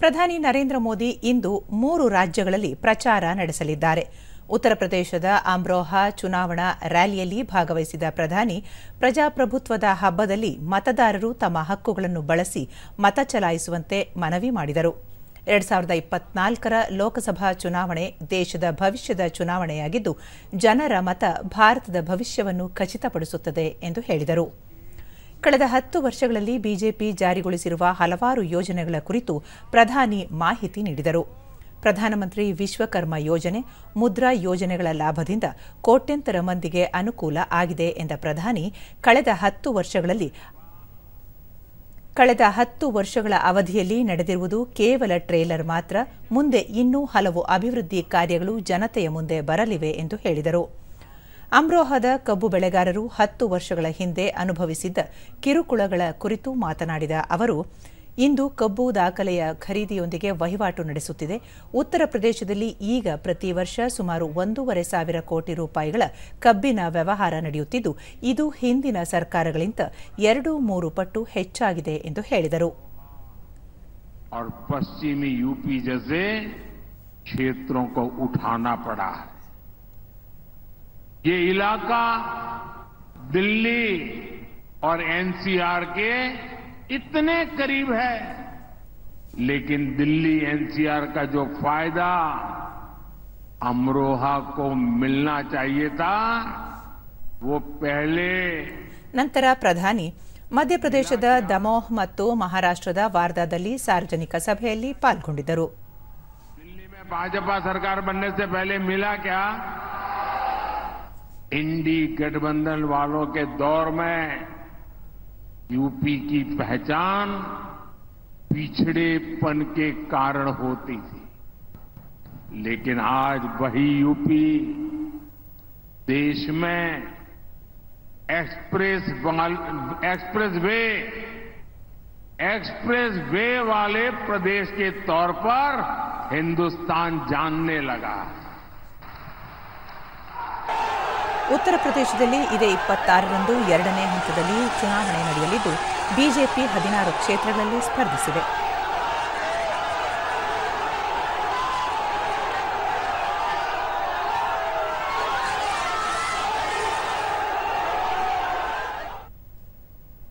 ಪ್ರಧಾನಿ ನರೇಂದ್ರ ಮೋದಿ ಇಂದು 3 ರಾಜ್ಯಗಳಲ್ಲಿ ಪ್ರಚಾರ ನಡೆಸಲಿದ್ದಾರೆ. ಉತ್ತರ ಪ್ರದೇಶದ ಅಮ್ರೋಹಾ ಚುನಾವಣಾ ರ್ಯಾಲಿಯಲ್ಲಿ ಭಾಗವಹಿಸಿದ ಪ್ರಧಾನಿ ಪ್ರಜಾಪ್ರಭುತ್ವದ ಹಬ್ಬದಲ್ಲಿ ಮತದಾರರು ತಮ್ಮ ಹಕ್ಕುಗಳನ್ನು ಬಳಸಿ ಮತ ಚಲಾಯಿಸುವಂತೆ ಮನವಿ ಮಾಡಿದರು. 2024ರ ಲೋಕಸಭಾ ಚುನಾವಣೆ ದೇಶದ ಭವಿಷ್ಯದ ಚುನಾವಣೆಯಾಗಿದ್ದು, ಜನರ ಮತ ಭಾರತದ ಭವಿಷ್ಯವನ್ನು ಖಚಿತಪಡಿಸುತ್ತದೆ ಎಂದು ಹೇಳಿದರು. ಕಳೆದ 10 ವರ್ಷಗಳಲ್ಲಿ ಬಿಜೆಪಿ ಜಾರಿಗೊಳಿಸಿರುವ ಹಲವಾರು ಯೋಜನೆಗಳ ಕುರಿತು ಪ್ರಧಾನಿ ಮಾಹಿತಿ ನೀಡಿದರು. ಪ್ರಧಾನಮಂತ್ರಿ ವಿಶ್ವಕರ್ಮ ಯೋಜನೆ, ಮುದ್ರಾ ಯೋಜನೆಗಳ ಲಾಭದಿಂದ ಕೋಟ್ಯಂತರ ಮಂದಿಗೆ ಅನುಕೂಲ ಆಗಿದೆ ಎಂದ ಪ್ರಧಾನಿ, ಕಳೆದ 10 ವರ್ಷಗಳ ಅವಧಿಯಲ್ಲಿ ನಡೆದಿರುವುದು ಕೇವಲ ಟ್ರೇಲರ್ ಮಾತ್ರ. ಮುಂದೆ ಇನ್ನೂ ಹಲವು ಅಭಿವೃದ್ಧಿ ಕಾರ್ಯಗಳು ಜನತೆಯ ಮುಂದೆ ಬರಲಿವೆ ಎಂದು ಹೇಳಿದರು. ಅಮ್ರೋಹಾದ ಕಬ್ಬು ಬೆಳೆಗಾರರು 10 ವರ್ಷಗಳ ಹಿಂದೆ ಅನುಭವಿಸಿದ್ದ ಕಿರುಕುಳಗಳ ಕುರಿತು ಮಾತನಾಡಿದ ಅವರು, ಇಂದು ಕಬ್ಬು ದಾಖಲೆಯ ಖರೀದಿಯೊಂದಿಗೆ ವಹಿವಾಟು ನಡೆಸುತ್ತಿದೆ. ಉತ್ತರ ಪ್ರದೇಶದಲ್ಲಿ ಈಗ ಪ್ರತಿ ವರ್ಷ ಸುಮಾರು 1,500 ಕೋಟಿ ರೂಪಾಯಿಗಳ ಕಬ್ಬಿನ ವ್ಯವಹಾರ ನಡೆಯುತ್ತಿದ್ದು, ಇದು ಹಿಂದಿನ ಸರ್ಕಾರಗಳಿಂದ 2-3 ಪಟ್ಟು ಹೆಚ್ಚಾಗಿದೆ ಎಂದು ಹೇಳಿದರು. पश्चिमी यूपी जैसे क्षेत्रों को उठाना पड़ा है. ये इलाका दिल्ली और एनसीआर के इतने करीब है, लेकिन दिल्ली एनसीआर का जो फायदा अमरोहा को मिलना चाहिए था, वो पहले. ನಂತರ ಪ್ರಧಾನಿ ಮಧ್ಯಪ್ರದೇಶದ ದಮೋಹ್ ಮತ್ತು ಮಹಾರಾಷ್ಟ್ರದ ವಾರ್ದಾದಲ್ಲಿ ಸಾರ್ವಜನಿಕ ಸಭೆಯಲ್ಲಿ ಪಾಲ್ಗೊಂಡಿದ್ದರು. दिल्ली में भाजपा सरकार बनने से पहले मिला क्या? इंडी गठबंधन वालों के दौर में यूपी की पहचान पिछड़ेपन के कारण होती थी, लेकिन आज वही यूपी देश में एक्सप्रेस वे वाले प्रदेश के तौर पर हिंदुस्तान जानने लगा. ಉತ್ತರ ಪ್ರದೇಶದಲ್ಲಿ ಇದೇ 26ರಂದು 2ನೇ ಹಂತದಲ್ಲಿ ಚುನಾವಣೆ ನಡೆಯಲಿದ್ದು, ಬಿಜೆಪಿ 16 ಕ್ಷೇತ್ರಗಳಲ್ಲಿ ಸ್ಪರ್ಧಿಸಿದೆ.